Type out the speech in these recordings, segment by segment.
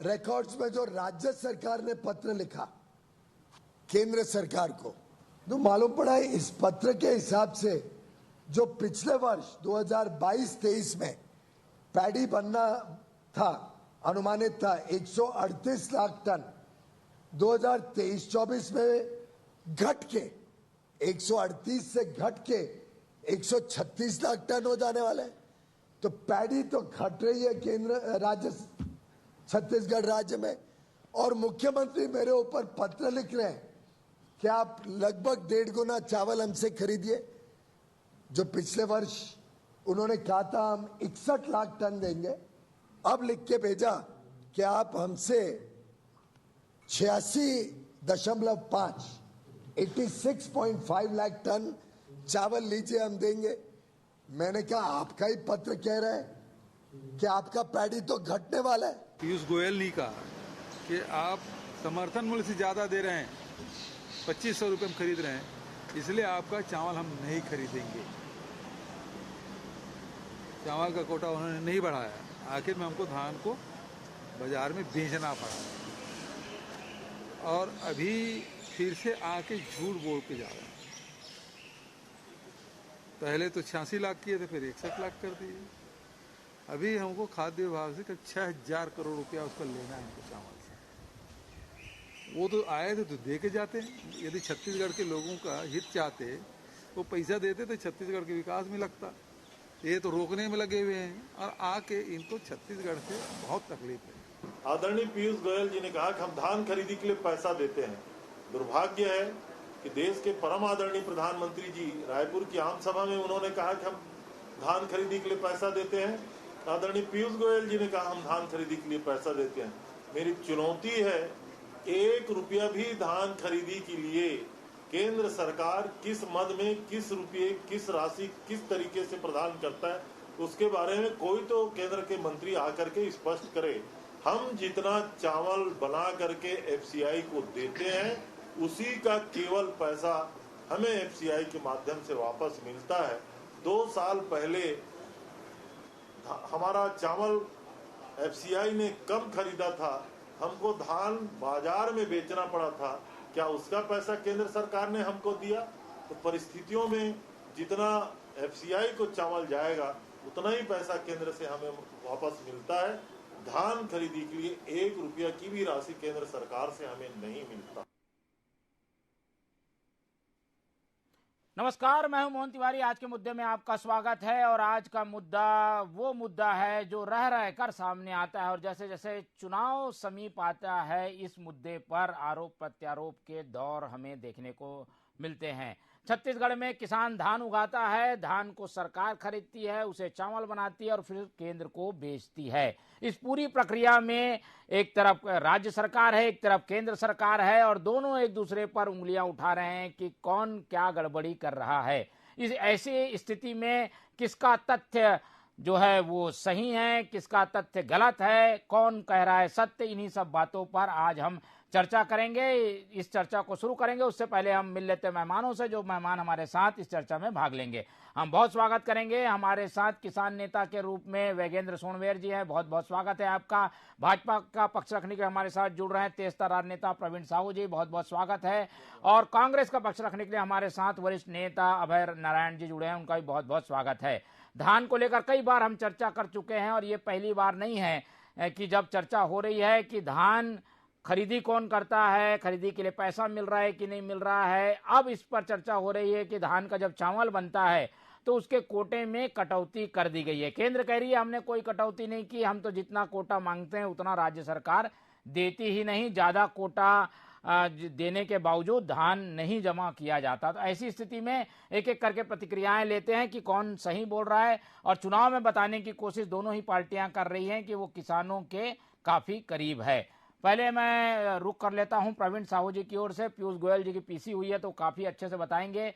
Records में जो राज्य सरकार ने पत्र लिखा केंद्र सरकार को, तो मालूम पड़ा है इस पत्र के हिसाब से जो पिछले वर्ष 2022-23 में पैडी बनना था, अनुमानित था 138 लाख टन, 2023-24 में घट के 138 से घट के 136 लाख टन हो जाने वाला है। तो पैडी तो घट रही है केंद्र राज्य छत्तीसगढ़ राज्य में, और मुख्यमंत्री मेरे ऊपर पत्र लिख रहे हैं कि आप लगभग 1.5 गुना चावल हमसे खरीदिए। जो पिछले वर्ष उन्होंने कहा था हम 61 लाख टन देंगे, अब लिख के भेजा कि आप हमसे 86.5 86.5 लाख टन चावल लीजिए, हम देंगे। मैंने कहा आपका ही पत्र कह रहा है कि आपका पैडी तो घटने वाला है। पीयूष गोयल ने कहा कि आप समर्थन मूल्य से ज्यादा दे रहे हैं, 2500 रुपये में खरीद रहे हैं, इसलिए आपका चावल हम नहीं खरीदेंगे। चावल का कोटा उन्होंने नहीं बढ़ाया, आखिर में हमको धान को बाजार में बेचना पड़ा, और अभी फिर से आके झूठ बोल के जा रहे हैं। पहले तो 86 लाख किए थे, फिर 61 लाख कर दिए। अभी हमको खाद्य विभाग से करीब 6000 करोड़ रुपया उसका लेना है इनको चावल से। वो तो आए थे तो दे के जाते हैं। यदि छत्तीसगढ़ के लोगों का हित चाहते वो पैसा देते तो छत्तीसगढ़ के विकास में लगता। ये तो रोकने में लगे हुए हैं, और आके इनको छत्तीसगढ़ से बहुत तकलीफ है। आदरणीय पीयूष गोयल जी ने कहा कि हम धान खरीदी के लिए पैसा देते हैं। दुर्भाग्य है कि देश के परम आदरणीय प्रधानमंत्री जी रायपुर की आम सभा में उन्होंने कहा कि हम धान खरीदी के लिए पैसा देते हैं। आदरणीय पीयूष गोयल जी ने कहा हम धान खरीदी के लिए पैसा देते हैं। मेरी चुनौती है, 1 रुपया भी धान खरीदी के लिए केंद्र सरकार किस मद में, किस रुपये, किस राशि, किस तरीके से प्रदान करता है, उसके बारे में कोई तो केंद्र के मंत्री आकर के स्पष्ट करे। हम जितना चावल बना करके एफसीआई को देते हैं, उसी का केवल पैसा हमें एफसीआई के माध्यम से वापस मिलता है। 2 साल पहले हमारा चावल एफसीआई ने कम खरीदा था, हमको धान बाजार में बेचना पड़ा था, क्या उसका पैसा केंद्र सरकार ने हमको दिया? तो परिस्थितियों में जितना एफसीआई को चावल जाएगा उतना ही पैसा केंद्र से हमें वापस मिलता है। धान खरीदी के लिए 1 रुपया की भी राशि केंद्र सरकार से हमें नहीं मिलता। नमस्कार, मैं हूं मोहन तिवारी। आज के मुद्दे में आपका स्वागत है। और आज का मुद्दा वो मुद्दा है जो रह रहकर सामने आता है, और जैसे जैसे चुनाव समीप आता है इस मुद्दे पर आरोप प्रत्यारोप के दौर हमें देखने को मिलते हैं। छत्तीसगढ़ में किसान धान उगाता है, धान को सरकार खरीदती है, उसे चावल बनाती है और फिर केंद्र को बेचती है। इस पूरी प्रक्रिया में एक तरफ राज्य सरकार है, एक तरफ केंद्र सरकार है, और दोनों एक दूसरे पर उंगलियां उठा रहे हैं कि कौन क्या गड़बड़ी कर रहा है। इस ऐसी स्थिति में किसका तथ्य जो है वो सही है, किसका तथ्य गलत है, कौन कह रहा है सत्य, इन्हीं सब बातों पर आज हम चर्चा करेंगे। इस चर्चा को शुरू करेंगे उससे पहले हम मिल लेते मेहमानों से, जो मेहमान हमारे साथ इस चर्चा में भाग लेंगे। हम बहुत स्वागत करेंगे। हमारे साथ किसान नेता के रूप में वैगेंद्र सोनवेर जी हैं, बहुत बहुत स्वागत है आपका। भाजपा का पक्ष रखने के लिए हमारे साथ जुड़ रहे हैं तेजता राजनेता प्रवीण साहू जी, बहुत बहुत स्वागत है। और कांग्रेस का पक्ष रखने के लिए हमारे साथ वरिष्ठ नेता अभय नारायण जी जुड़े हैं, उनका भी बहुत बहुत स्वागत है। धान को लेकर कई बार हम चर्चा कर चुके हैं, और ये पहली बार नहीं है कि जब चर्चा हो रही है कि धान खरीदी कौन करता है, खरीदी के लिए पैसा मिल रहा है कि नहीं मिल रहा है। अब इस पर चर्चा हो रही है कि धान का जब चावल बनता है तो उसके कोटे में कटौती कर दी गई है। केंद्र कह रही है हमने कोई कटौती नहीं की, हम तो जितना कोटा मांगते हैं उतना राज्य सरकार देती ही नहीं, ज्यादा कोटा देने के बावजूद धान नहीं जमा किया जाता। तो ऐसी स्थिति में एक एक करके प्रतिक्रियाएं लेते हैं कि कौन सही बोल रहा है, और चुनाव में बताने की कोशिश दोनों ही पार्टियां कर रही हैं कि वो किसानों के काफी करीब है। पहले मैं रुक कर लेता हूं प्रवीण साहू जी की ओर से। पीयूष गोयल जी की पीसी हुई है तो काफी अच्छे से बताएंगे।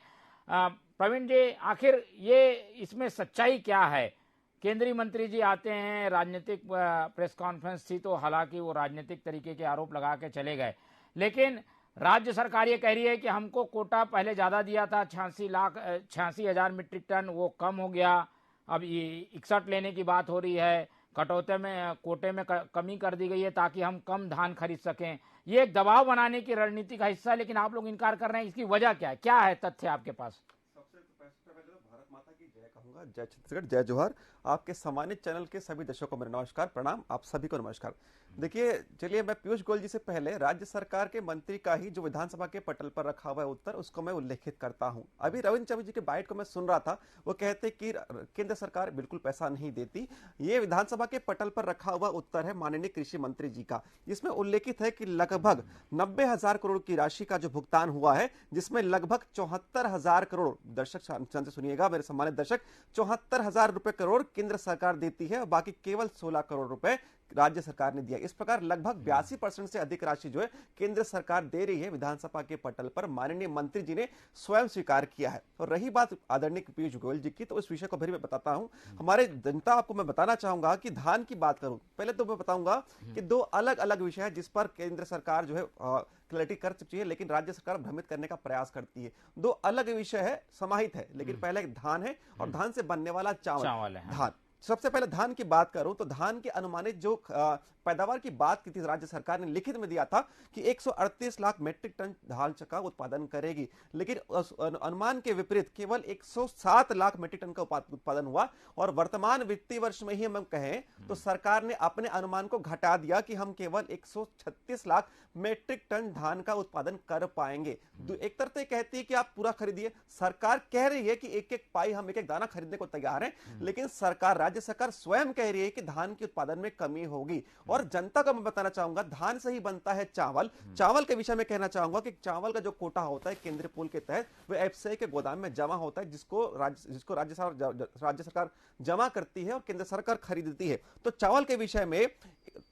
प्रवीण जी, आखिर ये इसमें सच्चाई क्या है? केंद्रीय मंत्री जी आते हैं, राजनीतिक प्रेस कॉन्फ्रेंस थी तो हालांकि वो राजनीतिक तरीके के आरोप लगा के चले गए, लेकिन राज्य सरकार ये कह रही है कि हमको कोटा पहले ज्यादा दिया था, 86,000 मीट्रिक टन, वो कम हो गया, अब 61 लेने की बात हो रही है। कटौते में कोटे में कमी कर दी गई है ताकि हम कम धान खरीद सकें। ये एक दबाव बनाने की रणनीति का हिस्सा है, लेकिन आप लोग इनकार कर रहे हैं। इसकी वजह क्या है तथ्य आपके पास? सबसे पहले तो भारत माता की जय कहूंगा, जय छत्तीसगढ़, जय जोहार। आपके सम्मानित चैनल के सभी दर्शकों को मेरा नमस्कार, प्रणाम। आप सभी को नमस्कार। देखिए, चलिए मैं पीयूष गोयल जी से पहले राज्य सरकार के मंत्री का ही जो विधानसभा के पटल पर रखा हुआ है उत्तर, उसको मैं उल्लेखित करता हूं। अभी रविंद्र चौबे जी के बाइट को मैं सुन रहा था, वो कहते कि केंद्र सरकार बिल्कुल पैसा नहीं देती। ये विधानसभा के पटल पर रखा हुआ उत्तर है माननीय कृषि मंत्री जी का, जिसमें उल्लेखित है कि लगभग 90,000 करोड़ की राशि का जो भुगतान हुआ है, जिसमें लगभग 74,000 करोड़, दर्शक सुनिएगा मेरे सम्मानित दर्शक, 74,000 करोड़ केंद्र सरकार देती है और बाकी केवल 16 करोड़ रुपए राज्य सरकार ने दिया। इस प्रकार लगभग 82% से अधिक राशि जो है केंद्र सरकार दे रही है। विधानसभा के पटल पर माननीय मंत्री जी ने स्वयं स्वीकार किया है। और रही बात आदरणीय पीयूष गोयल जी की, तो उस विषय को फिर मैं बताता हूं। हमारे जनता आपको मैं बताना चाहूंगा कि धान की बात करूं, पहले तो मैं बताऊंगा कि दो अलग अलग विषय है जिस पर केंद्र सरकार जो है क्लैरिटी कर चुकी है, लेकिन राज्य सरकार भ्रमित करने का प्रयास करती है। दो अलग विषय है, समाहित है, लेकिन पहले धान है और धान से बनने वाला चावल है। धान, सबसे पहले धान की बात करूं तो धान की अनुमानित जो पैदावार की बात की थी राज्य सरकार ने, लिखित में दिया था कि 138 लाख मीट्रिक टन धान का उत्पादन करेगी, लेकिन अनुमान के विपरीत केवल 107 लाख मीट्रिक टन का उत्पादन हुआ। और वर्तमान वित्तीय वर्ष में ही हम कहें तो सरकार ने अपने अनुमान को घटा दिया कि हम केवल 136 लाख मीट्रिक टन धान का उत्पादन कर पाएंगे। एक तरफ तो कहती है कि आप पूरा खरीदिए, सरकार कह रही है कि एक एक पाई, हम एक एक दाना खरीदने को तैयार हैं, लेकिन राज्य सरकार स्वयं कह रही है कि धान के उत्पादन में कमी होगी। और जनता को मैं बताना चाहूंगा, धान से ही बनता है चावल। चावल के विषय में कहना चाहूंगा कि चावल का जो कोटा होता है केंद्रीय पूल के तहत, वह एफसीआई के गोदाम में जमा होता है, जिसको राज्य सरकार जमा करती है और केंद्र सरकार खरीदती है। तो चावल के विषय में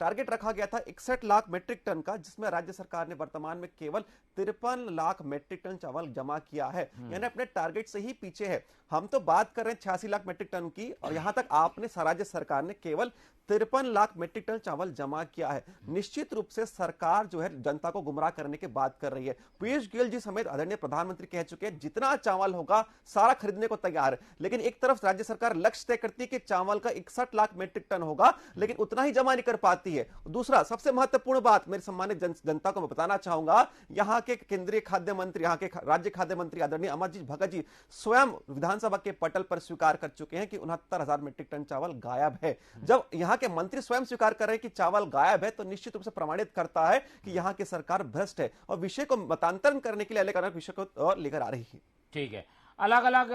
टारगेट रखा गया था 61 लाख मीट्रिक टन का, जिसमें राज्य सरकार ने वर्तमान में केवल 53 लाख मीट्रिक टन चावल जमा किया है, यानी अपने टारगेट से ही पीछे है। हम तो बात कर रहे हैं 86 लाख मीट्रिक टन की, और यहां तक आपने राज्य सरकार ने केवल 53 लाख मीट्रिक टन चावल जमा किया है। निश्चित रूप से सरकार जो है जनता को गुमराह करने की बात कर रही है। पीयूष गोयल जी समेत आदरणीय प्रधानमंत्री कह चुके हैं जितना चावल होगा सारा खरीदने को तैयार है, लेकिन एक तरफ राज्य सरकार लक्ष्य तय करती है कि चावल का 61 लाख मीट्रिक टन होगा, लेकिन उतना ही जमा नहीं कर पाती है। दूसरा सबसे महत्वपूर्ण बात मेरे सम्मानित जनता को मैं बताना चाहूंगा, यहाँ के केंद्रीय खाद्य मंत्री, यहाँ के राज्य खाद्य मंत्री आदरणीय अमरजीत भगत जी स्वयं विधानसभा के पटल पर स्वीकार कर चुके हैं कि 69,000 मीट्रिक टन चावल गायब है। जब यहाँ के मंत्री स्वयं स्वीकार कर रहे हैं कि चावल गायब है, तो निश्चित रूप से प्रमाणित करता है कि यहाँ की सरकार भ्रष्ट है और विषय को मतांतरण करने के लिए अलग अलग विषय को लेकर आ रही है। ठीक है, अलग अलग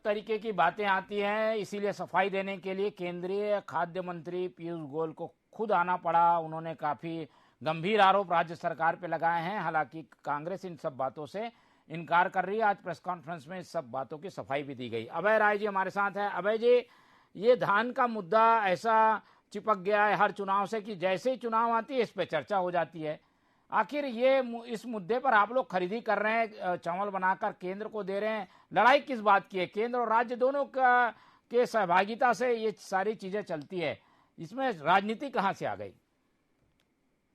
तरीके की बातें आती हैं, इसीलिए सफाई देने के लिए केंद्रीय खाद्य मंत्री पीयूष गोयल को खुद आना पड़ा। उन्होंने काफी गंभीर आरोप राज्य सरकार पे लगाए हैं। हालांकि कांग्रेस इन सब बातों से इनकार कर रही है। आज प्रेस कॉन्फ्रेंस में इस सब बातों की सफाई भी दी गई। अभय राय जी हमारे साथ है। अभय जी, ये धान का मुद्दा ऐसा चिपक गया है हर चुनाव से कि जैसे ही चुनाव आती है इस पे चर्चा हो जाती है। आखिर ये इस मुद्दे पर आप लोग खरीदी कर रहे हैं, चावल बनाकर केंद्र को दे रहे हैं, लड़ाई किस बात की है? केंद्र और राज्य दोनों के सहभागिता से ये सारी चीजें चलती है, इसमें राजनीति कहां से आ गई?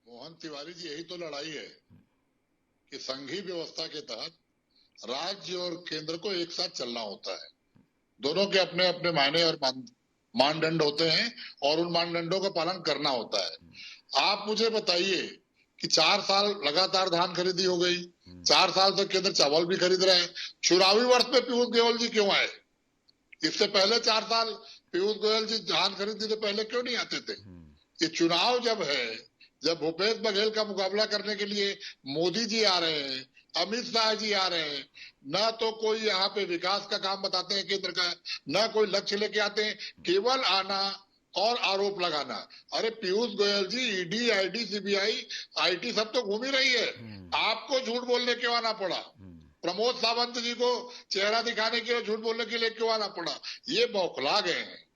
मोहन तिवारी जी, यही तो लड़ाई है कि संघीय व्यवस्था के तहत राज्य और केंद्र को एक साथ चलना होता है। दोनों के अपने अपने मायने और मानदंड होते हैं और उन मानदंडों का पालन करना होता है। आप मुझे बताइए कि 4 साल लगातार धान खरीदी हो गई, 4 साल तक केंद्र चावल भी खरीद रहे हैं। चुनावी वर्ष में पीयूष गोयल जी क्यों आए? इससे पहले 4 साल पीयूष गोयल जी धान खरीदने से पहले क्यों नहीं आते थे? ये चुनाव जब है, जब भूपेश बघेल का मुकाबला करने के लिए मोदी जी आ रहे हैं, अमित शाह जी आ रहे हैं, न तो कोई यहाँ पे विकास का काम बताते हैं केंद्र का, न कोई लक्ष्य लेके आते हैं, केवल आना और आरोप लगाना। अरे पीयूष गोयल जी, ईडी, आईडी, सीबीआई, आईटी सब तो घूम ही रही है, आपको झूठ बोलने क्यों आना पड़ा? प्रमोद सावंत जी को चेहरा दिखाने के लिए झूठ बोलने के लिए क्यों आना पड़ा? ये बौखला गए हैं।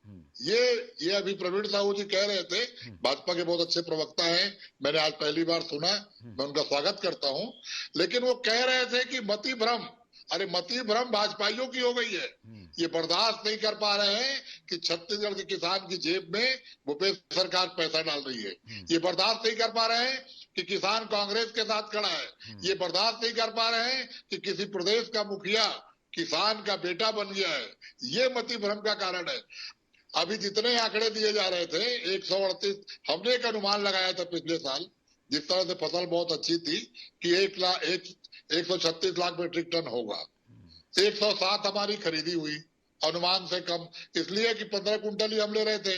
ये अभी प्रवीण साहू जी कह रहे थे, भाजपा के बहुत अच्छे प्रवक्ता हैं, मैंने आज पहली बार सुना, मैं उनका स्वागत करता हूं, लेकिन वो कह रहे थे कि मति भ्रम। अरे मति भ्रम भाजपाइयों की हो गई है। ये बर्दाश्त नहीं कर पा रहे हैं कि छत्तीसगढ़ के किसान की जेब में भूपेश सरकार पैसा डाल रही है। ये बर्दाश्त नहीं कर पा रहे हैं कि किसान कांग्रेस के साथ खड़ा है। ये बर्दाश्त नहीं कर पा रहे हैं कि किसी प्रदेश का मुखिया किसान का बेटा बन गया है। ये मति भ्रम का कारण है। अभी जितने आंकड़े दिए जा रहे थे 138, हमने एक अनुमान लगाया था पिछले साल, जिस तरह से फसल बहुत अच्छी थी कि 136 लाख मीट्रिक टन होगा। 107 हमारी खरीदी हुई, अनुमान से कम, इसलिए कि 15 कुंटल ही हम ले रहे थे।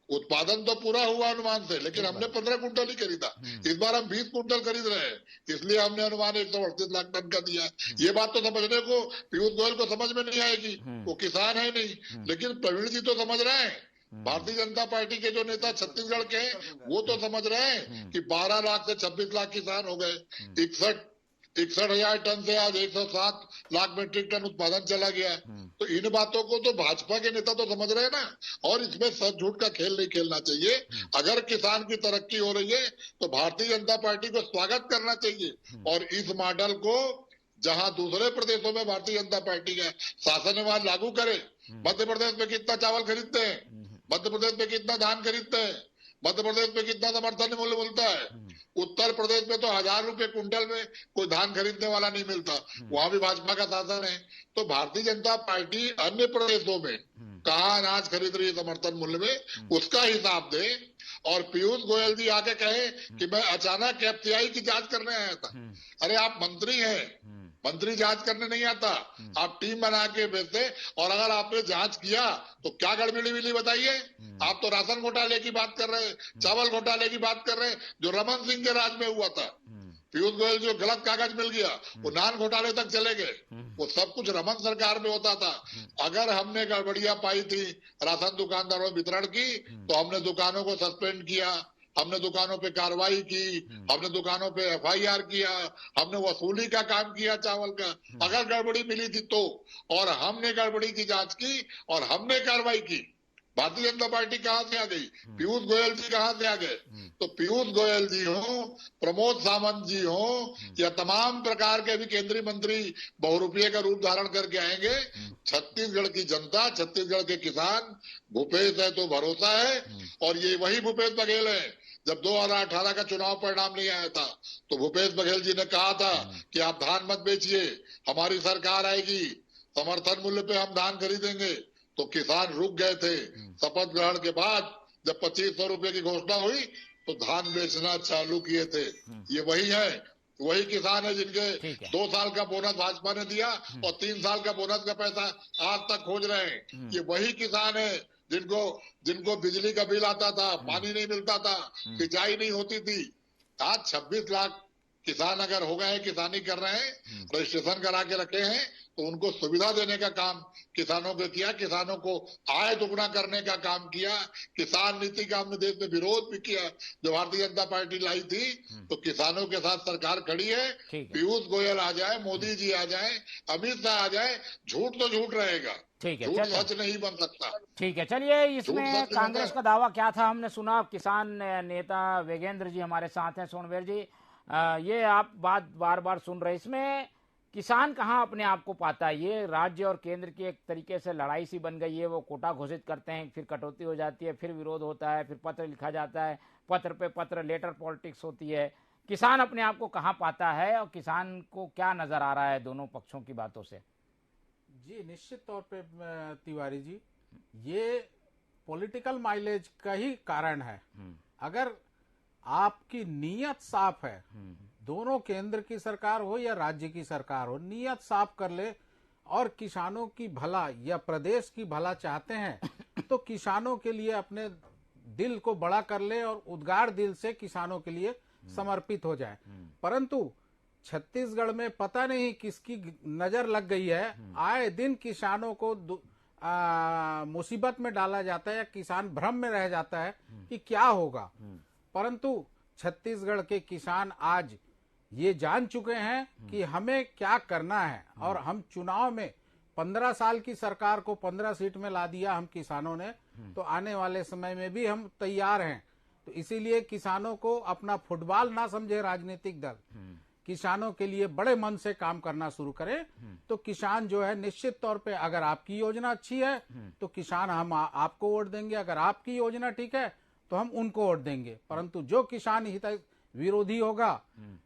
उत्पादन तो पूरा हुआ अनुमान से, लेकिन हमने 15 कुंटल ही खरीदा। इस बार हम 20 कुंटल खरीद रहे हैं, इसलिए हमने अनुमान 138 लाख टन का दिया। ये बात तो समझने को पीयूष गोयल को समझ में नहीं आएगी, वो किसान है नहीं, लेकिन प्रवीण जी तो समझ रहे हैं। भारतीय जनता पार्टी के जो नेता छत्तीसगढ़ के हैं वो तो समझ रहे हैं कि 12 लाख से 26 लाख किसान हो गए। 61,000 टन से आज 107 लाख मीट्रिक टन उत्पादन चला गया। तो इन बातों को तो भाजपा के नेता तो समझ रहे हैं ना, और इसमें सच झूठ का खेल नहीं खेलना चाहिए। अगर किसान की तरक्की हो रही है तो भारतीय जनता पार्टी को स्वागत करना चाहिए, और इस मॉडल को जहां दूसरे प्रदेशों में भारतीय जनता पार्टी का शासन है वहां लागू करे। मध्य प्रदेश में कितना चावल खरीदते हैं, मध्य प्रदेश में कितना धान खरीदते हैं, मध्य प्रदेश में कितना समर्थन मूल्य मिलता है। उत्तर प्रदेश में तो 1000 रुपए कुंटल में कोई धान खरीदने वाला नहीं मिलता, वहां भी भाजपा का शासन है। तो भारतीय जनता पार्टी अन्य प्रदेशों में कहाँ अनाज खरीद रही है समर्थन मूल्य में, उसका हिसाब दे। और पीयूष गोयल जी आके कहे कि मैं अचानक एफसीआई की जांच करने आया था। अरे आप मंत्री हैं, मंत्री जांच करने नहीं आता, आप टीम बना के भेजते। और अगर आपने जांच किया तो क्या गड़बड़ी मिली बताइए। आप तो राशन घोटाले की बात कर रहे हैं, चावल घोटाले की बात कर रहे हैं, जो रमन सिंह के राज में हुआ था। पीयूष गोयल जो गलत कागज मिल गया वो नान घोटाले तक चले गए, वो सब कुछ रमन सरकार में होता था। अगर हमने गड़बड़ियां पाई थी राशन दुकानदारों वितरण की तो हमने दुकानों को सस्पेंड किया, हमने दुकानों पे कार्रवाई की, हमने दुकानों पे एफआईआर किया, हमने वसूली का काम किया चावल का। अगर गड़बड़ी मिली थी तो, और हमने गड़बड़ी की जांच की और हमने कार्रवाई की। भारतीय जनता पार्टी कहां से आ गई, पीयूष गोयल जी कहां से आ गए। तो पीयूष गोयल जी हो, प्रमोद सावंत जी हो, या तमाम प्रकार के भी केंद्रीय मंत्री बहुरूपये का रूप धारण करके आएंगे। छत्तीसगढ़ की जनता, छत्तीसगढ़ के किसान, भूपेश है तो भरोसा है। और ये वही भूपेश बघेल है, जब 2018 का चुनाव परिणाम नहीं आया था तो भूपेश बघेल जी ने कहा था कि आप धान मत बेचिए, हमारी सरकार आएगी, समर्थन मूल्य पे हम धान खरीदेंगे। तो किसान रुक गए थे। शपथ ग्रहण के बाद जब 2500 रुपए की घोषणा हुई तो धान बेचना चालू किए थे। ये वही है, वही किसान है जिनके 2 साल का बोनस भाजपा ने दिया और 3 साल का बोनस का पैसा आज तक खोज रहे हैं। ये वही किसान है जिनको बिजली का बिल आता था, पानी नहीं मिलता था, सिंचाई नहीं होती थी। आज 26 लाख किसान अगर हो गए, किसानी कर रहे हैं, रजिस्ट्रेशन करा के रखे हैं, तो उनको सुविधा देने का काम किसानों को किया, किसानों को आय दुगना करने का काम किया। किसान नीति का हमने देश में विरोध भी किया जो भारतीय जनता पार्टी लाई थी। तो किसानों के साथ सरकार खड़ी है। पीयूष गोयल आ जाए, मोदी जी आ जाए, अमित शाह आ जाए, झूठ तो झूठ रहेगा, ठीक है, झूठ सच नहीं बन सकता। ठीक है, चलिए इसमें कांग्रेस का दावा क्या था हमने सुना। किसान नेता वेगेंद्र जी हमारे साथ हैं, सोनवेर जी, ये आप बात बार बार सुन रहे, इसमें किसान कहाँ अपने आप को पाता है। ये राज्य और केंद्र की एक तरीके से लड़ाई सी बन गई है। वो कोटा घोषित करते हैं, फिर कटौती हो जाती है, फिर विरोध होता है, फिर पत्र लिखा जाता है, पत्र पे पत्र, लेटर पॉलिटिक्स होती है। किसान अपने आप को कहाँ पाता है और किसान को क्या नजर आ रहा है दोनों पक्षों की बातों से? जी निश्चित तौर पे तिवारी जी, ये पॉलिटिकल माइलेज का ही कारण है। अगर आपकी नीयत साफ है, दोनों केंद्र की सरकार हो या राज्य की सरकार हो, नीयत साफ कर ले और किसानों की भला या प्रदेश की भला चाहते हैं तो किसानों के लिए अपने दिल को बड़ा कर ले और उद्गार दिल से किसानों के लिए समर्पित हो जाए। परंतु छत्तीसगढ़ में पता नहीं किसकी नजर लग गई है, आए दिन किसानों को मुसीबत में डाला जाता है या किसान भ्रम में रह जाता है कि क्या होगा। परंतु छत्तीसगढ़ के किसान आज ये जान चुके हैं कि हमें क्या करना है, और हम चुनाव में 15 साल की सरकार को 15 सीट में ला दिया हम किसानों ने, तो आने वाले समय में भी हम तैयार हैं। तो इसीलिए किसानों को अपना फुटबॉल ना समझे राजनीतिक दल, किसानों के लिए बड़े मन से काम करना शुरू करें। तो किसान जो है निश्चित तौर पे, अगर आपकी योजना अच्छी है तो किसान हम आपको वोट देंगे, अगर आपकी योजना ठीक है तो हम उनको वोट देंगे। परंतु जो किसान हित विरोधी होगा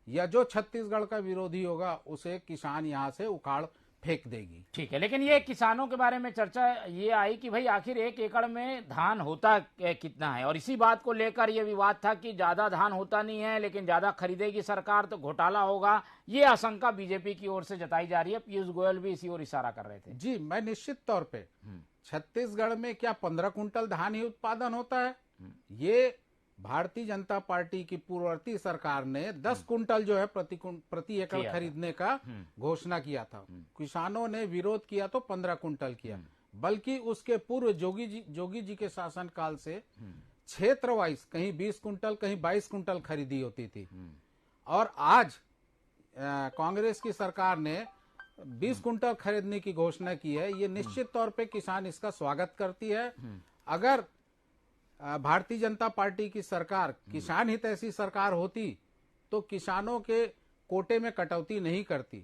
या जो छत्तीसगढ़ का विरोधी होगा उसे किसान यहाँ से उखाड़ फेंक देगी। ठीक है, लेकिन ये किसानों के बारे में चर्चा ये आई कि भाई आखिर 1 एकड़ में धान होता कितना है, और इसी बात को लेकर ये विवाद था कि ज्यादा धान होता नहीं है लेकिन ज्यादा खरीदेगी सरकार तो घोटाला होगा। ये आशंका बीजेपी की ओर से जताई जा रही है। पीयूष गोयल भी इसी ओर इशारा कर रहे थे। जी, मैं निश्चित तौर पे छत्तीसगढ़ में क्या 15 कुंटल धान ही उत्पादन होता है? ये भारतीय जनता पार्टी की पूर्ववर्ती सरकार ने 10 कुंटल जो है प्रति एकड़ खरीदने का घोषणा किया था। किसानों ने विरोध किया तो 15 कुंटल किया, बल्कि उसके पूर्व जोगी जी के शासनकाल से क्षेत्र वाइज कहीं 20 कुंटल कहीं 22 कुंटल खरीदी होती थी। और आज कांग्रेस की सरकार ने 20 कुंटल खरीदने की घोषणा की है। ये निश्चित तौर पे किसान इसका स्वागत करती है। अगर भारतीय जनता पार्टी की सरकार किसान हित ऐसी सरकार होती तो किसानों के कोटे में कटौती नहीं करती,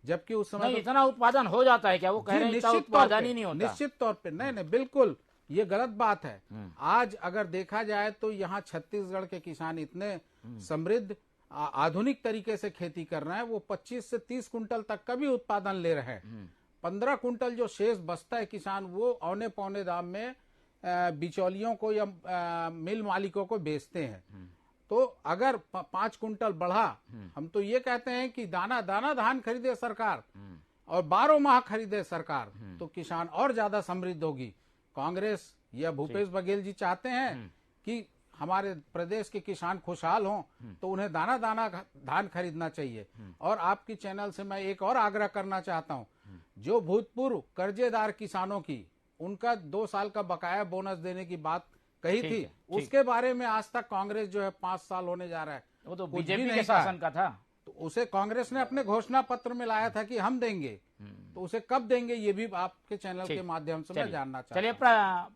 जबकि उस समय इतना उत्पादन हो जाता है क्या? वो कह रहे हैं उत्पादन ही नहीं होता। निश्चित तौर पे नहीं, बिल्कुल ये गलत बात है। आज अगर देखा जाए तो यहाँ छत्तीसगढ़ के किसान इतने समृद्ध आधुनिक तरीके से खेती कर रहे हैं, वो 25 से 30 कुंटल तक का भी उत्पादन ले रहे हैं। 15 कुंटल जो शेष बचता है किसान वो औने पौने दाम में बिचौलियों को या मिल मालिकों को बेचते हैं। तो अगर 5 कुंटल बढ़ा, हम तो ये कहते हैं कि दाना दाना धान खरीदे सरकार और 12 माह खरीदे सरकार, तो किसान और ज्यादा समृद्ध होगी। कांग्रेस या भूपेश बघेल जी चाहते हैं कि हमारे प्रदेश के किसान खुशहाल हों, तो उन्हें दाना दाना धान खरीदना चाहिए। और आपकी चैनल से मैं एक और आग्रह करना चाहता हूं, जो भूतपूर्व कर्जेदार किसानों की उनका 2 साल का बकाया बोनस देने की बात कही थी, उसके बारे में आज तक कांग्रेस जो है 5 साल होने जा रहा है, वो तो बीजेपी के शासन का था। तो उसे कांग्रेस ने अपने घोषणा पत्र में लाया था कि हम देंगे, तो उसे कब देंगे ये भी आपके चैनल के माध्यम से मैं जानना चाहता हूं। चलिए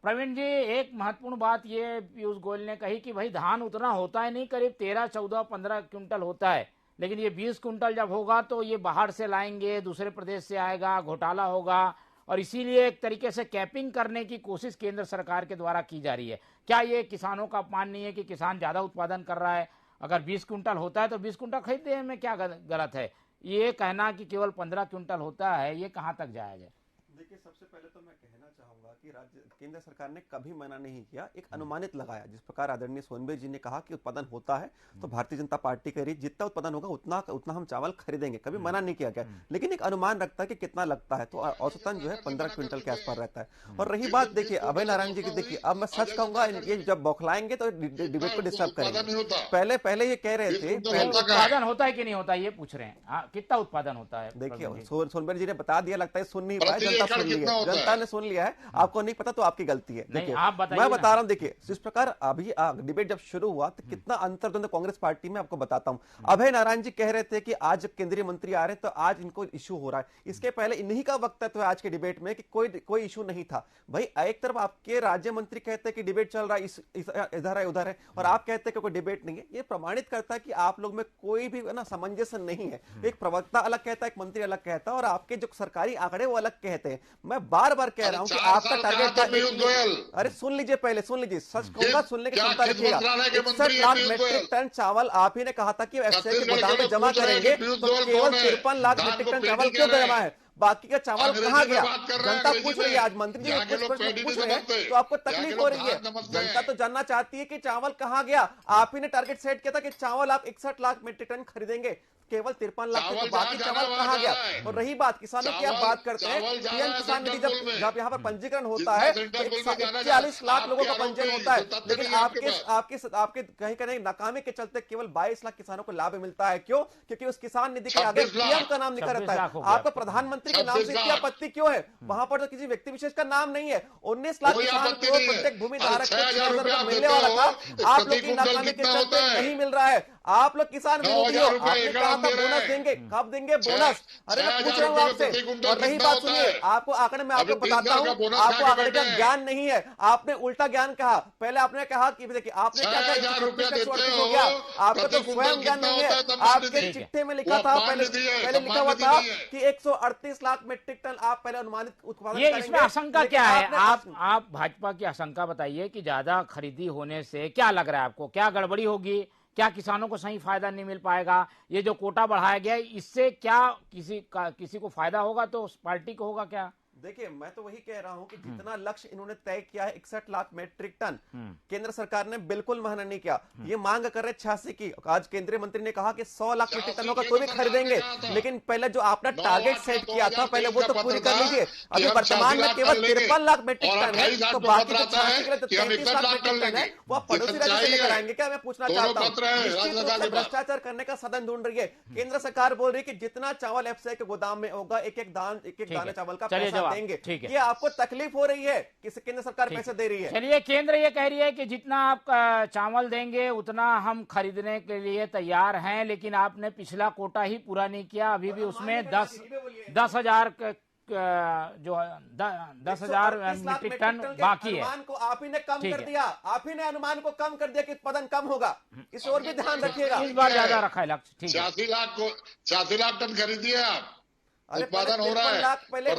प्रवीण जी, एक महत्वपूर्ण बात ये पीयूष गोयल ने कही कि भाई धान उतना होता है नहीं, करीब 13, 14, 15 क्विंटल होता है, लेकिन ये 20 कुंटल जब होगा तो ये बाहर से लाएंगे, दूसरे प्रदेश से आएगा, घोटाला होगा, और इसीलिए एक तरीके से कैपिंग करने की कोशिश केंद्र सरकार के द्वारा की जा रही है। क्या ये किसानों का अपमान नहीं है कि किसान ज्यादा उत्पादन कर रहा है? अगर 20 कुंटल होता है तो 20 कुंटल खरीदने में क्या गलत है? ये कहना कि केवल 15 क्विंटल होता है, ये कहां तक जायज है? देखिए, सबसे पहले तो मैं कहना चाहूंगा कि राज्य केंद्र सरकार ने कभी मना नहीं किया, एक अनुमानित लगाया। जिस प्रकार आदरणीय सोनबे जी ने कहा कि उत्पादन होता है तो भारतीय जनता पार्टी कह रही जितना उत्पादन होगा उतना हम चावल खरीदेंगे, कभी मना नहीं किया गया। लेकिन एक अनुमान रखता है कि कितना लगता है, तो औसतन जो है 15 क्विंटल के आसपास रहता है। और रही बात, देखिए अभय नारायण जी की, देखिए अब मैं सच कहूंगा, ये जब बौखलाएंगे तो डिबेट को डिस्टर्ब करेंगे। पहले ये कह रहे थे उत्पादन होता है कि नहीं होता, ये पूछ रहे हैं कितना उत्पादन होता है। देखिए सोनबे जी ने बता दिया, लगता है सुन नहीं पाए, जनता सुन ली है, जनता ने सुन लिया है, आपको नहीं पता तो आपकी गलती है। देखिए मैं बता रहा हूं, देखिए जिस प्रकार अभी डिबेट जब शुरू हुआ तो कितना अंतर्द्वंद कांग्रेस पार्टी में, आपको बताता हूं। अभय नारायण जी कह रहे थे कि आज केंद्रीय मंत्री आ रहे हैं तो आज इनको इश्यू हो रहा है। इसके पहले इन्हीं का वक्तव्य है आज के डिबेट में कि कोई इश्यू नहीं था। भाई एक तरफ आपके राज्य मंत्री कहते हैं कि डिबेट चल रहा है, इधर है उधर है, और आप कहते हैं कि कोई डिबेट नहीं है। ये प्रमाणित करता है कि आप लोग में कोई भी ना सामंजस्य नहीं है। एक प्रवक्ता अलग कहता है, एक मंत्री अलग कहता है, और आपके जो सरकारी आंकड़े वो अलग कहते हैं। मैं बार बार कह रहा हूं कि आपका टारगेट, अरे सुन लीजिए, पहले सुन लीजिए, सच कहूंगा, सुनने की क्षमता रखिएगा। 61 लाख मेट्रिक टन चावल आप ही ने कहा था कि एफसीआई के गोदाम में जमा करेंगे, तो केवल 53 लाख मेट्रिक टन चावल क्यों जमा है? बाकी का चावल कहां गया? जनता पूछ रही है, आज मंत्री जी कुछ प्रश्न पूछ रहे हैं तो आपको तकलीफ हो रही है। जनता तो जानना चाहती है कि चावल कहां गया। आप ही ने टारगेट सेट किया था कि चावल आप 61 लाख मेट्रिक टन खरीदेंगे, केवल 53 लाख, तो बाकी चावल कहां गया? और रही बात किसानों की, आप बात करते हैं पीएम किसान निधि, जब यहाँ पर पंजीकरण होता है तो 41 लाख लोगों का पंजीयन होता है, लेकिन आपके कहीं कहीं नाकामी के चलते केवल 22 लाख किसानों को लाभ मिलता है। क्यों? क्योंकि उस किसान निधि के आगे पीएम का नाम लिखा रहता है। आपका प्रधानमंत्री के नाम से इतनी आपत्ति क्यों है? वहां पर तो किसी व्यक्ति विशेष का नाम नहीं है। 19 लाख किसान को प्रत्येक भूमि धारक को 6,000 रुपया मिलने वाला था, आप लोग की नाकामी के चलते नहीं मिल रहा है। आप लोग किसान विरोधी हो। आपने कहा था बोनस देंगे, कब देंगे बोनस? अरे मैं पूछ रहा हूँ आपसे। और रही बात, सुनिए, आपको आंकड़े में आपको बताता हूँ, आपको आंकड़े का ज्ञान नहीं है, आपने उल्टा ज्ञान कहा। पहले आपने कहा कि देखिए आपने क्या कहा, हो गया, आपका तो स्वयं ज्ञान नहीं है। आपके चिट्ठे में लिखा था, पहले लिखा हुआ था कि 138 लाख मेट्रिक टन आप पहले अनुमानित उत्पादन करेंगे। इसमें आशंका क्या है? आप भाजपा की आशंका बताइए कि ज्यादा खरीदी होने से क्या लग रहा है आपको? क्या गड़बड़ी होगी? क्या किसानों को सही फायदा नहीं मिल पाएगा? ये जो कोटा बढ़ाया गया है, इससे क्या किसी को फायदा होगा तो उस पार्टी को होगा क्या? देखिए, मैं तो वही कह रहा हूं कि जितना लक्ष्य इन्होंने तय किया है 61 लाख मैट्रिक टन, केंद्र सरकार ने बिल्कुल माना नहीं किया। ये मांग कर रहे 86 की। आज केंद्रीय मंत्री ने कहा कि 100 लाख मीट्रिक टनों का कोई भी खरीदेंगे, लेकिन पहले जो आपने टारगेट सेट किया था पहले वो तो पूरी कर लीजिए। अभी वर्तमान में केवल 53 लाख मैट्रिक टन है, तो बाकी जो 86 के लिए तो 33 लाख मैट्रिक टन है, वो आप पड़ोसी राज्य से लेकर आएंगे क्या? मैं पूछना चाहता हूँ। निश्चित रूप से भ्रष्टाचार करने का साधन ढूंढ रही है केंद्र सरकार। बोल रही है कि जितना चावल एफसीआई के गोदाम में होगा, एक एक दाने चावल का पैसा देंगे। आपको तकलीफ हो रही है कि केंद्र सरकार पैसे दे रही है? चलिए, केंद्र ये कह रही है कि जितना आप चावल देंगे उतना हम खरीदने के लिए तैयार हैं, लेकिन आपने पिछला कोटा ही पूरा नहीं किया। अभी भी उसमें 10,000 जो 10,000 मीट्रिक टन बाकी है। अनुमान को आप ही ने कम कर दिया, आप ही ने अनुमान को कम कर दिया कि उत्पादन कम होगा। इस ओर भी ध्यान रखिएगा। इस बार ज्यादा रखा है लक्ष्य। ठीक है, 86 लाख टन खरीदिए आप, उत्पादन हो रहा है। पहले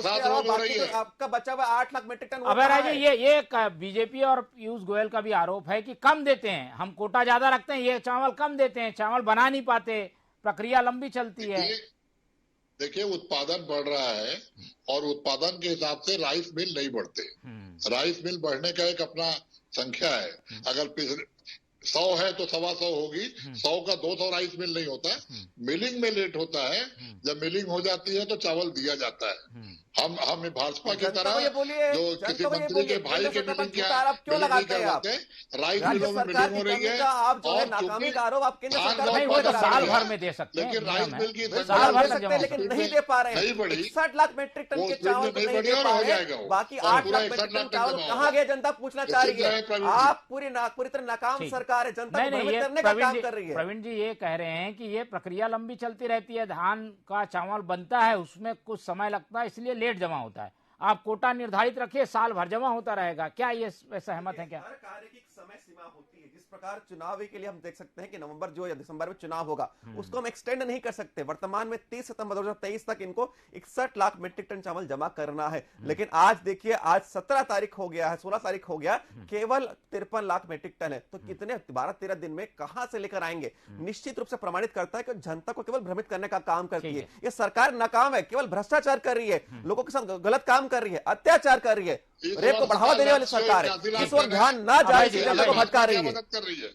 आपका बचा हुआ 8 लाख मीट्रिक टन। अभय राय जी, ये बीजेपी और पीयूष गोयल का भी आरोप है कि कम देते हैं, हम कोटा ज्यादा रखते हैं, ये चावल कम देते हैं, चावल बना नहीं पाते, प्रक्रिया लंबी चलती है। देखिए, उत्पादन बढ़ रहा है और उत्पादन के हिसाब से राइस मिल नहीं बढ़ते। राइस मिल बढ़ने का एक अपना संख्या है। अगर 100 है तो 125 होगी, 100 का 200 राइस मिल नहीं होता। मिलिंग में लेट होता है, जब मिलिंग हो जाती है तो चावल दिया जाता है। हम भाजपा की तरह जो किसी मंत्री के भाई के मीटिंग क्यों करवाते, राइस मिलों में मीटिंग हो रही है और नाकामी का आरोप आप केंद्र सरकार नहीं, वो तो साल भर में दे सकते हैं, लेकिन राइस मिल की साल भर सकते हैं, लेकिन नहीं दे पा रहे हैं। नहीं बढ़ी, 61 लाख मीट्रिक टन के चावल नहीं दे पा रहे, बाकी 8 लाख मीट्रिक टन चावल कहाँ गए? जनता पूछना चाह रही है। आप पूरी तरह नाकाम सरकार है, जनता को भ्रमित करने का काम कर रही है। प्रवीण जी ये कह रहे हैं कि ये प्रक्रिया लंबी चलती रहती है, धान का चावल बनता है, उसमें कुछ समय लगता है, इसलिए लेट जमा होता है। आप कोटा निर्धारित रखिए, साल भर जमा होता रहेगा। क्या ये सहमत है क्या? हर कार्य की समय सीमा होती है। जिस प्रकार चुनाव के लिए हम देख सकते हैं कि नवंबर जो या दिसंबर में चुनाव होगा, उसको हम एक्सटेंड नहीं कर सकते। वर्तमान में 30 सितंबर 2023 तक इनको 61 लाख मीट्रिक टन चावल जमा करना है, लेकिन आज देखिए, आज 17 तारीख हो गया है, 16 तारीख हो गया, केवल 53 लाख मीट्रिक टन है। तो कितने 12-13 दिन में कहां से लेकर आएंगे? निश्चित रूप से प्रमाणित करता है कि जनता को केवल भ्रमित करने का काम करती है। ये सरकार नाकाम है, केवल भ्रष्टाचार कर रही है, लोगों के साथ गलत काम कर रही है, अत्याचार कर रही है, रेप को बढ़ावा देने वाली सरकार है। इस ओर ध्यान ना जाए, जनता को भटका रही है।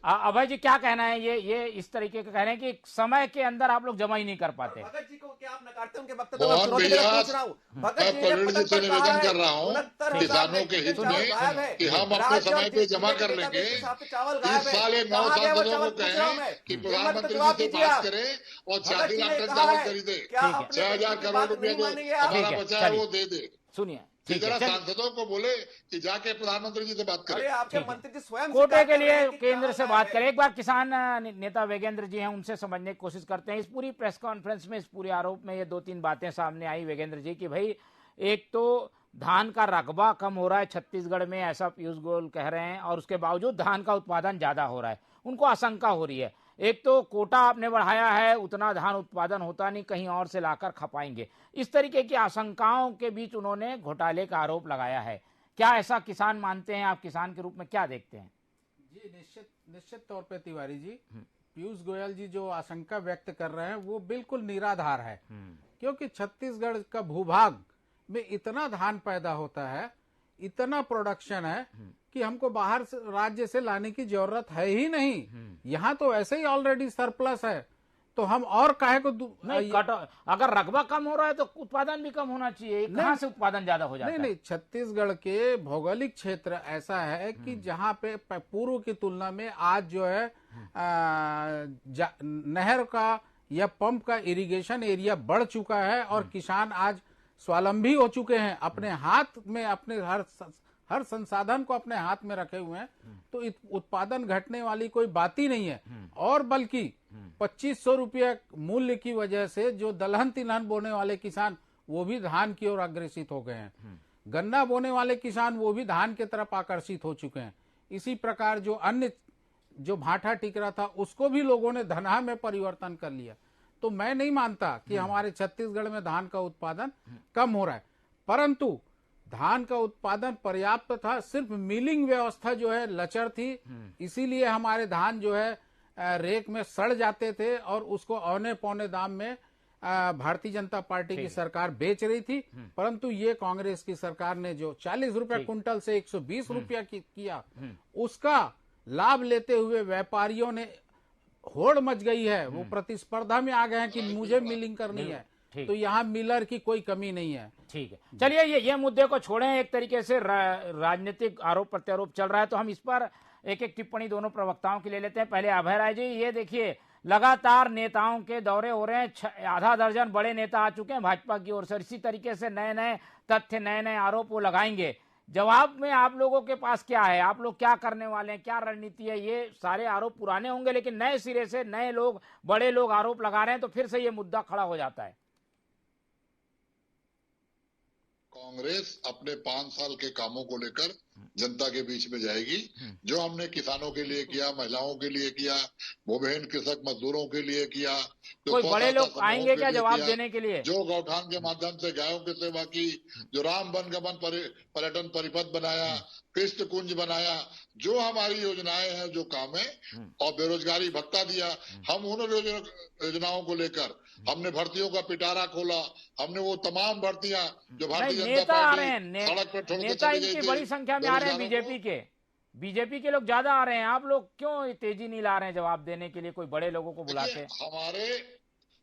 अभय जी क्या कहना है? ये इस तरीके का कह रहे हैं कि समय के अंदर आप लोग जमा ही नहीं कर पाते। भगत जी को क्या आप नकारते हैं? उनके वक्तव्य में पूछ रहा हूं। मैं प्रवीण जी से निवेदन कर रहा हूं किसानों के हित में कि हम अपने समय पे जमा कर लेंगे। इस साल 9 सांसदों को कहें कि प्रधानमंत्री जी से बात करें और 86 लाख टन चावल खरीदे, 6,000 करोड़ रुपया जो हमारा बचा है वो दे दे। सुनिए, सांसदों को बोले कि जाके प्रधानमंत्री जी से बात करें। आपके मंत्री जी स्वयं कोटे के लिए केंद्र से बात करें। एक बार किसान नेता वेगेंद्र जी हैं, उनसे समझने की कोशिश करते हैं। इस पूरी प्रेस कॉन्फ्रेंस में, इस पूरे आरोप में ये 2-3 बातें सामने आई वेगेंद्र जी की, भाई एक तो धान का रकबा कम हो रहा है छत्तीसगढ़ में, ऐसा पीयूष गोयल कह रहे हैं, और उसके बावजूद धान का उत्पादन ज्यादा हो रहा है। उनको आशंका हो रही है, एक तो कोटा आपने बढ़ाया है, उतना धान उत्पादन होता नहीं, कहीं और से लाकर खपाएंगे। इस तरीके की आशंकाओं के बीच उन्होंने घोटाले का आरोप लगाया है। क्या ऐसा किसान मानते हैं? आप किसान के रूप में क्या देखते हैं? जी, निश्चित तौर पे तिवारी जी, पीयूष गोयल जी जो आशंका व्यक्त कर रहे हैं वो बिल्कुल निराधार है, क्योंकि छत्तीसगढ़ का भूभाग में इतना धान पैदा होता है, इतना प्रोडक्शन है कि हमको बाहर राज्य से लाने की जरूरत है ही नहीं। यहाँ तो ऐसे ही ऑलरेडी सरप्लस है, तो हम और काहे को नहीं अगर रकबा कम हो रहा है तो उत्पादन भी कम होना चाहिए। कहाँ से उत्पादन ज्यादा हो जाता है? नहीं, छत्तीसगढ़ के भौगोलिक क्षेत्र ऐसा है कि जहाँ पे पूर्व की तुलना में आज जो है नहर का या पंप का इरिगेशन एरिया बढ़ चुका है और किसान आज स्वावलंबी हो चुके हैं, अपने हाथ में अपने हर संसाधन को अपने हाथ में रखे हुए हैं, तो उत्पादन घटने वाली कोई बात ही नहीं है। और बल्कि 2500 रुपये मूल्य की वजह से जो दलहन तिलहन बोने वाले किसान वो भी धान की ओर अग्रसित हो गए हैं, गन्ना बोने वाले किसान वो भी धान की तरफ आकर्षित हो चुके हैं। इसी प्रकार जो अन्य जो भाटा टिक रहा था उसको भी लोगों ने धनहा में परिवर्तन कर लिया। तो मैं नहीं मानता कि हमारे छत्तीसगढ़ में धान का उत्पादन कम हो रहा है, परंतु धान का उत्पादन पर्याप्त था, सिर्फ मिलिंग व्यवस्था जो है लचर थी, इसीलिए हमारे धान जो है रेक में सड़ जाते थे और उसको औने पौने दाम में भारतीय जनता पार्टी की सरकार बेच रही थी। परंतु ये कांग्रेस की सरकार ने जो 40 रुपए कुंटल से 120 रुपया किया, उसका लाभ लेते हुए व्यापारियों ने होड़ मच गई है। वो प्रतिस्पर्धा में आ गए हैं कि मुझे मिलिंग करनी है, तो यहाँ मिलर की कोई कमी नहीं है। ठीक है, चलिए ये मुद्दे को छोड़ें। एक तरीके से राजनीतिक आरोप प्रत्यारोप चल रहा है, तो हम इस पर एक एक टिप्पणी दोनों प्रवक्ताओं की ले लेते हैं। पहले अभय राय जी, ये देखिए लगातार नेताओं के दौरे हो रहे हैं, आधा दर्जन बड़े नेता आ चुके हैं भाजपा की ओर से। इसी तरीके से नए नए तथ्य, नए नए आरोप वो लगाएंगे। जवाब में आप लोगों के पास क्या है? आप लोग क्या करने वाले हैं? क्या रणनीति है? ये सारे आरोप पुराने होंगे, लेकिन नए सिरे से नए लोग, बड़े लोग आरोप लगा रहे हैं, तो फिर से ये मुद्दा खड़ा हो जाता है। कांग्रेस अपने 5 साल के कामों को लेकर जनता के बीच में जाएगी। जो हमने किसानों के लिए किया, महिलाओं के लिए किया, भूमिहीन कृषक मजदूरों के लिए किया, कोई बड़े लोग आएंगे क्या जवाब देने के लिए? जो गौठान के माध्यम से गायों की सेवा की, जो राम वनगमन पर्यटन परिपथ बनाया, कृष्ण कुंज बनाया, जो हमारी योजनाएं हैं, जो काम है, और बेरोजगारी भत्ता दिया, हम उन योजनाओं को लेकर हमने भर्तियों का पिटारा खोला। हमने वो तमाम भर्तियां जो भारतीय जनता पार्टी सड़क पर छोड़ के चली गई थी, बड़ी संख्या में आ रहे हैं बीजेपी के लोग ज्यादा आ रहे हैं। आप लोग क्यों तेजी नहीं ला रहे हैं जवाब देने के लिए, कोई बड़े लोगों को बुला के?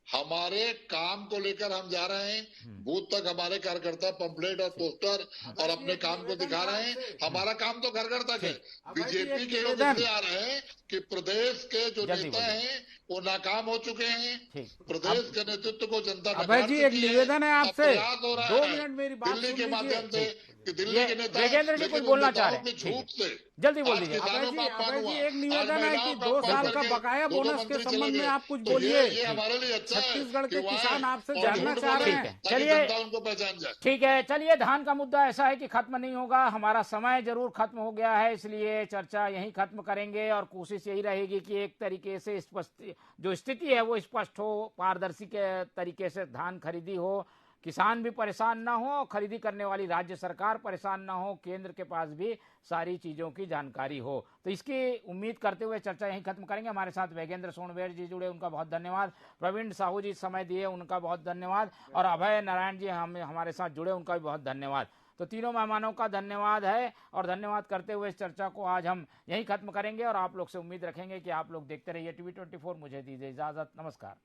हमारे काम को लेकर हम जा रहे हैं। बूथ तक हमारे कार्यकर्ता पंपलेट और पोस्टर और अपने काम को दिखा रहे हैं। हमारा काम तो घर घर तक है। बीजेपी के लोग इससे आ रहे हैं कि प्रदेश के जो नेता हैं वो नाकाम हो चुके हैं। प्रदेश के नेतृत्व को जनता अभय जी, एक निवेदन है आपसे, 2 मिनट मेरी बात दिल्ली के माध्यम से कि दिल्ली के नेता वेगेंद्र जी कुछ बोलना चाह रहे हैं, झूठ से जल्दी बोल दीजिए। अभय जी, एक निवेदन है कि 2 साल का बकाया बोनस के संबंध में आप कुछ बोलिए। ये हमारे लिए अच्छा है। छत्तीसगढ़ के किसान आपसे जानना चाह रहे हैं। चलिए, उनको पहचान जाए। ठीक है, चलिए। धान का मुद्दा ऐसा है कि खत्म नहीं होगा। हमारा समय जरूर खत्म हो गया है, इसलिए चर्चा यहीं खत्म करेंगे और कोशिश यही रहेगी कि एक तरीके से स्पष्ट जो स्थिति है वो स्पष्ट हो, पारदर्शी के तरीके से धान खरीदी हो, किसान भी परेशान ना हो, खरीदी करने वाली राज्य सरकार परेशान ना हो, केंद्र के पास भी सारी चीजों की जानकारी हो। तो इसकी उम्मीद करते हुए चर्चा यहीं खत्म करेंगे। हमारे साथ वेगेंद्र सोनवेर जी जुड़े, उनका बहुत धन्यवाद। प्रवीण साहू जी समय दिए, उनका बहुत धन्यवाद। और अभय नारायण जी हमारे साथ जुड़े, उनका भी बहुत धन्यवाद। तो तीनों मेहमानों का धन्यवाद है और धन्यवाद करते हुए इस चर्चा को आज हम यहीं खत्म करेंगे और आप लोग से उम्मीद रखेंगे कि आप लोग देखते रहिए टीवी 24। मुझे दीजिए इजाजत, नमस्कार।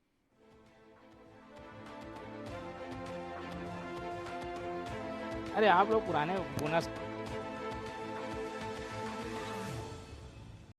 अरे आप लोग पुराने बोनस